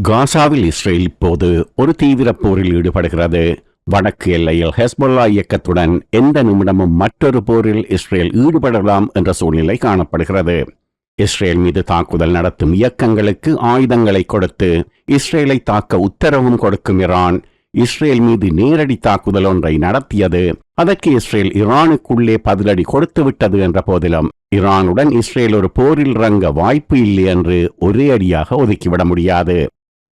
காசாவில் இஸ்ரேல் இப்போது ஒரு தீவிர போரில் ஈடுபடுகிறது. வடக்கு எல்லையில் ஹெஸ்பொல்லா இயக்கத்துடன் எந்த நிமிடமும் மற்றொரு போரில் இஸ்ரேல் ஈடுபடலாம் என்ற சூழ்நிலை காணப்படுகிறது. இஸ்ரேல் மீது தாக்குதல் நடத்தும் இயக்கங்களுக்கு ஆயுதங்களை கொடுத்து இஸ்ரேலை தாக்க உத்தரவும் கொடுக்கும் ஈரான் இஸ்ரேல் மீது நேரடி தாக்குதல் ஒன்றை நடத்தியது. அதற்கு இஸ்ரேல் ஈரானுக்குள்ளே பதிலடி கொடுத்து விட்டது என்ற போதிலும் ஈரானுடன் இஸ்ரேல் ஒரு போரில் இறங்க வாய்ப்பு இல்லை என்று ஒரே அடியாக ஒதுக்கிவிட முடியாது.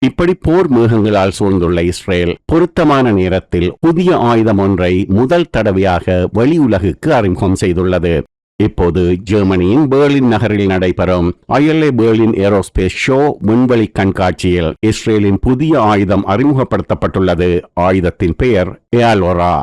இப்படி போர் மேகங்களால் சூழ்ந்துள்ள இஸ்ரேல் பொருத்தமான நேரத்தில் புதிய ஆயுதம் ஒன்றை முதல் தடவையாக வெளி உலகுக்கு அறிமுகம் செய்துள்ளது. இப்போது ஜெர்மனியின் பெர்லின் நகரில் நடைபெறும் ILA பெர்லின் ஏரோஸ்பேஸ் ஷோ விண்வெளி கண்காட்சியில் இஸ்ரேலின் புதிய ஆயுதம் அறிமுகப்படுத்தப்பட்டுள்ளது. ஆயுதத்தின் பெயர் ஏலோரா.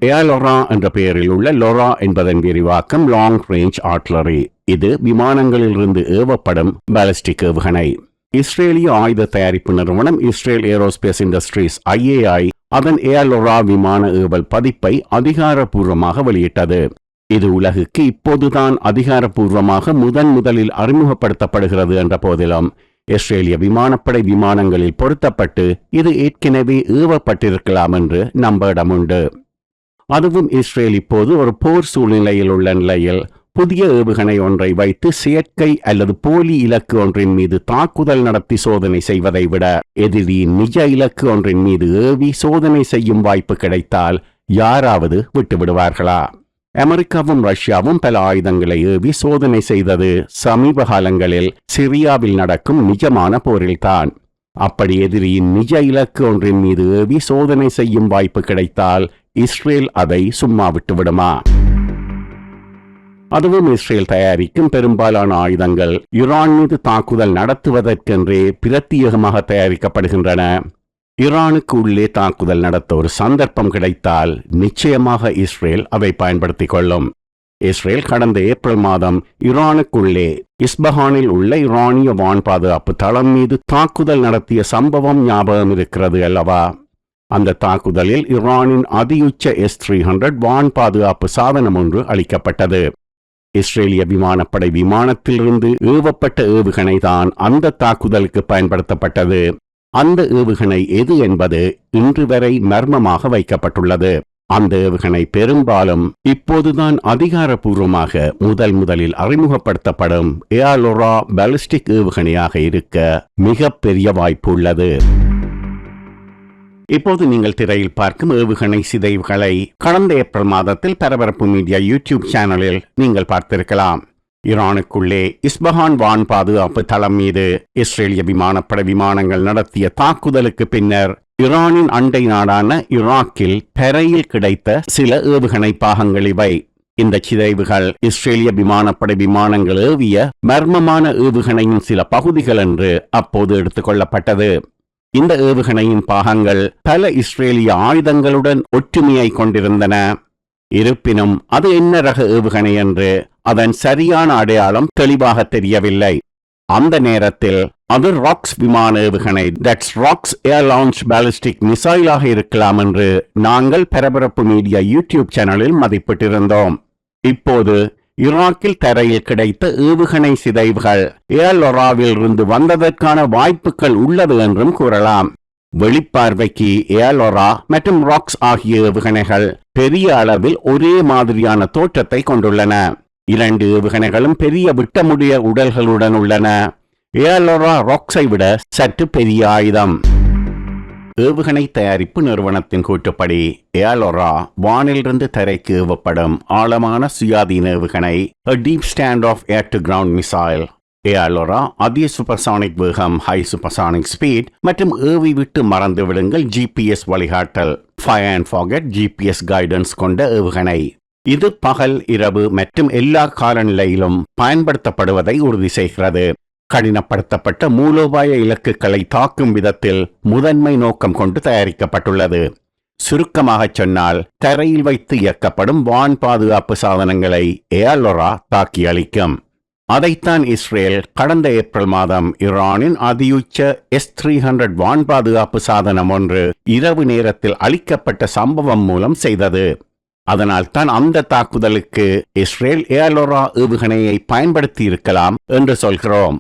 ஏலோரா என்ற பெயரில் உள்ள லோரா என்பதன் விரிவாக்கம் லாங் ரேஞ்ச் ஆர்ட்லரி. இது விமானங்களிலிருந்து ஏவப்படும் பாலிஸ்டிக் ஏவுகணை. இஸ்ரேலிய ஆயுத தயாரிப்பு நிறுவனம் இஸ்ரேல் ஏரோஸ்பேஸ் இண்டஸ்ட்ரீஸ் IAI அதன் ஏலோரா விமான ஏவல் பதிப்பை அதிகாரப்பூர்வமாக வெளியிட்டது. இது உலகுக்கு இப்போதுதான் அதிகாரப்பூர்வமாக முதலில் அறிமுகப்படுத்தப்படுகிறது என்ற போதிலும் இஸ்ரேலிய விமானப்படை விமானங்களில் பொருத்தப்பட்டு இது ஏற்கனவே ஏவப்பட்டிருக்கலாம் என்று நம்ப இடமுண்டு. அதுவும் இஸ்ரேல் இப்போது ஒரு போர் சூழ்நிலையில் உள்ள நிலையில் புதிய ஏவுகணை ஒன்றை வைத்து செயற்கை அல்லது போலி இலக்கு ஒன்றின் மீது தாக்குதல் நடத்தி சோதனை செய்வதை விட எதிரியின் நிஜ இலக்கு ஒன்றின் மீது ஏவி சோதனை செய்யும் வாய்ப்பு கிடைத்தால் யாராவது விட்டுவிடுவார்களா? அமெரிக்காவும் ரஷ்யாவும் பல ஆயுதங்களை ஏவி சோதனை செய்தது சமீப காலங்களில் சிரியாவில் நடக்கும் நிஜமான போரில்தான். அப்படி எதிரியின் நிஜ இலக்கு ஒன்றின் மீது ஏவி சோதனை செய்யும் வாய்ப்பு கிடைத்தால் இஸ்ரேல் அதை சும்மா விட்டுவிடுமா? அதுவும் இஸ்ரேல் தயாரிக்கும் பெரும்பாலான ஆயுதங்கள் ஈரான் மீது தாக்குதல் நடத்துவதற்கென்றே பிரத்யேகமாக தயாரிக்கப்படுகின்றன. ஈரானுக்கு உள்ளே தாக்குதல் நடத்த ஒரு சந்தர்ப்பம் கிடைத்தால் நிச்சயமாக இஸ்ரேல் அதை பயன்படுத்திக் கொள்ளும். இஸ்ரேல் கடந்த ஏப்ரல் மாதம் ஈரானுக்குள்ளே இஸ்பஹானில் உள்ள ஈரானிய வான் பாதுகாப்பு தளம் மீது தாக்குதல் நடத்திய சம்பவம் ஞாபகம் இருக்கிறது அல்லவா? அந்த தாக்குதலில் ஈரானின் அதியுச்ச S-300 வான் பாதுகாப்பு சாதனம் ஒன்று அளிக்கப்பட்டது. இஸ்ரேலிய விமானப்படை விமானத்திலிருந்து ஏவப்பட்ட ஏவுகணை தான் அந்த தாக்குதலுக்கு பயன்படுத்தப்பட்டது. அந்த ஏவுகணை எது என்பது இன்று வரை மர்மமாக வைக்கப்பட்டுள்ளது. அந்த ஏவுகணை பெரும்பாலும் இப்போதுதான் அதிகாரப்பூர்வமாக முதலில் அறிமுகப்படுத்தப்படும் ஏலோரா பாலிஸ்டிக் ஏவுகணையாக இருக்க மிகப்பெரிய வாய்ப்பு உள்ளது. இப்போது நீங்கள் திரையில் பார்க்கும் ஏவுகணை சிதைவுகளை கடந்த ஏப்ரல் மாதத்தில் பரபரப்பு மீடியா யூடியூப் சேனலில் நீங்கள் பார்த்திருக்கலாம். ஈரானுக்குள்ளே இஸ்பஹான் வான் பாதுகாப்பு தளம் மீது இஸ்ரேலிய விமானப்படை விமானங்கள் நடத்திய தாக்குதலுக்கு பின்னர் ஈரானின் அண்டை நாடான ஈராக்கில் தரையில் கிடைத்த சில ஏவுகணை பாகங்கள் இவை. இந்த சிதைவுகள் இஸ்ரேலிய விமானப்படை விமானங்கள் ஏவிய மர்மமான ஏவுகணையின் சில பகுதிகள் என்று அப்போது எடுத்துக்கொள்ளப்பட்டது. இந்த ஏவுகணையின் பாகங்கள் பல இஸ்ரேலிய ஆயுதங்களுடன் ஒற்றுமையை கொண்டிருந்தன. இருப்பினும் அது என்ன ரக ஏவுகணை என்று அதன் சரியான அடையாளம் தெளிவாக தெரியவில்லை. அந்த நேரத்தில் அது ராக்ஸ் விமான ஏவுகணை, that's Rocks air launch ballistic மிசைலாக இருக்கலாம் என்று நாங்கள் பரபரப்பு மீடியா யூடியூப் சேனலில் மதிப்பிட்டிருந்தோம். இப்போது ஈராக்கில் தரையில் கிடைத்த ஏவுகணை சிதைவுகள் ஏலோராவில் இருந்து வந்ததற்கான வாய்ப்புகள் உள்ளது என்றும் கூறலாம். வெளிப்பார்வைக்கு ஏலோரா மற்றும் ராக்ஸ் ஆகிய ஏவுகணைகள் பெரிய அளவில் ஒரே மாதிரியான தோற்றத்தை கொண்டுள்ளன. இரண்டு ஏவுகணைகளும் பெரிய விட்டமுடைய உடல்களுடன் உள்ளன. ஏலோரா ராக்ஸை விட சற்று பெரிய ஆயுதம். ஏவுகணை தயாரிப்பு நிறுவனத்தின் கூற்றுப்படி ஏலோரா வானிலிருந்து தரைக்கு ஏவப்படும் ஆழமான சுயாதீன ஏவுகணை, a deep stand-off air-to-ground missile. ஏலோரா அதிக சூப்பர்சானிக் வேகம், ஹை சூப்பர்சானிக் ஸ்பீட் மற்றும் ஏவி விட்டு மறந்து விடுங்கள் GPS வழிகாட்டல், fire and forget GPS guidance கொண்ட ஏவுகணை. இது பகல், இரவு மற்றும் எல்லா காலநிலையிலும் பயன்படுத்தப்படுவதை உறுதி செய்கிறது. கடினப்படுத்தப்பட்ட மூலோபாய இலக்குகளை தாக்கும் விதத்தில் முதன்மை நோக்கம் கொண்டு தயாரிக்கப்பட்டுள்ளது. சுருக்கமாக சொன்னால் தரையில் வைத்து இயக்கப்படும் வான் பாதுகாப்பு சாதனங்களை ஏலோரா தாக்கி அளிக்கும். அதைத்தான் இஸ்ரேல் கடந்த ஏப்ரல் மாதம் ஈரானின் அதியுச்ச S-300 வான் பாதுகாப்பு சாதனம் ஒன்று இரவு நேரத்தில் அளிக்கப்பட்ட சம்பவம் மூலம் செய்தது. அதனால் தான் அந்த தாக்குதலுக்கு இஸ்ரேல் ஏலோரா ஏவுகணையை பயன்படுத்தி இருக்கலாம் என்று சொல்கிறோம்.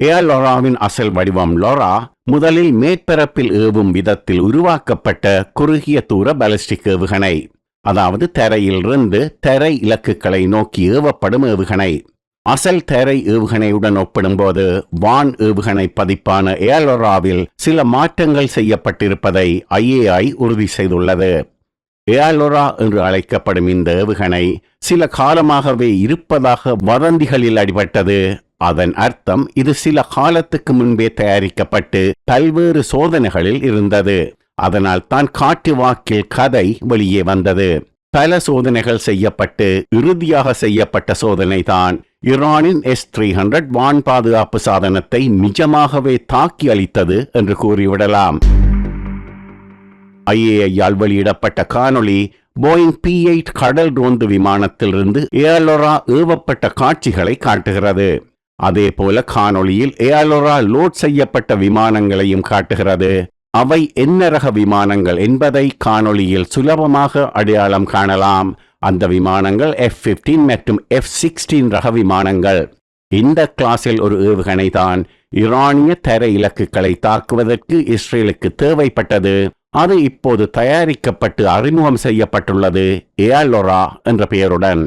ஏலோராவின் அசல் வடிவம் லோரா முதலில் மேற்பரப்பில் ஏவும் விதத்தில் உருவாக்கப்பட்ட குறுகிய தூர பாலிஸ்டிக் ஏவுகணை, அதாவது தரையிலிருந்து தரை இலக்குகளை நோக்கி ஏவப்படும் ஏவுகணை. அசல் தரை ஏவுகணையுடன் ஒப்பிடும்போது வான் ஏவுகணை பதிப்பான ஏலோராவில் சில மாற்றங்கள் செய்யப்பட்டிருப்பதை IAI உறுதி செய்துள்ளது. ஏலோரா என்று அழைக்கப்படும் இந்த ஏவுகணை சில காலமாகவே இருப்பதாக வதந்திகளில் அடிபட்டது. அதன் அர்த்தம் இது சில காலத்துக்கு முன்பே தயாரிக்கப்பட்டு பல்வேறு சோதனைகளில் இருந்தது. அதனால் தான் காட்டு வாக்கில் கதை வெளியே வந்தது. பல சோதனைகள் செய்யப்பட்டு இறுதியாக செய்யப்பட்ட சோதனை தான் ஈரானின் S-300 வான் பாதுகாப்பு சாதனத்தை நிஜமாகவே தாக்கி அளித்தது என்று கூறிவிடலாம். IAI-யால் வெளியிடப்பட்ட காணொளி போயிங் P-8 கடல் ரோந்து விமானத்திலிருந்து ஏலோரா ஏவப்பட்ட காட்சிகளை காட்டுகிறது. அதே போல காணொளியில் ஏலோரா லோட் செய்யப்பட்ட விமானங்களையும் காட்டுகிறது. அவை என்ன ரக விமானங்கள் என்பதை காணொளியில் சுலபமாக அடையாளம் காணலாம். அந்த விமானங்கள் F-15 மற்றும் F-16 ரக விமானங்கள். இந்த கிளாஸில் ஒரு ஏவுகணை தான் ஈரானிய தரை இலக்குகளை தாக்குவதற்கு இஸ்ரேலுக்கு தேவைப்பட்டது. அது இப்போது தயாரிக்கப்பட்டு அறிமுகம் செய்யப்பட்டுள்ளது ஏலோரா என்ற பெயருடன்.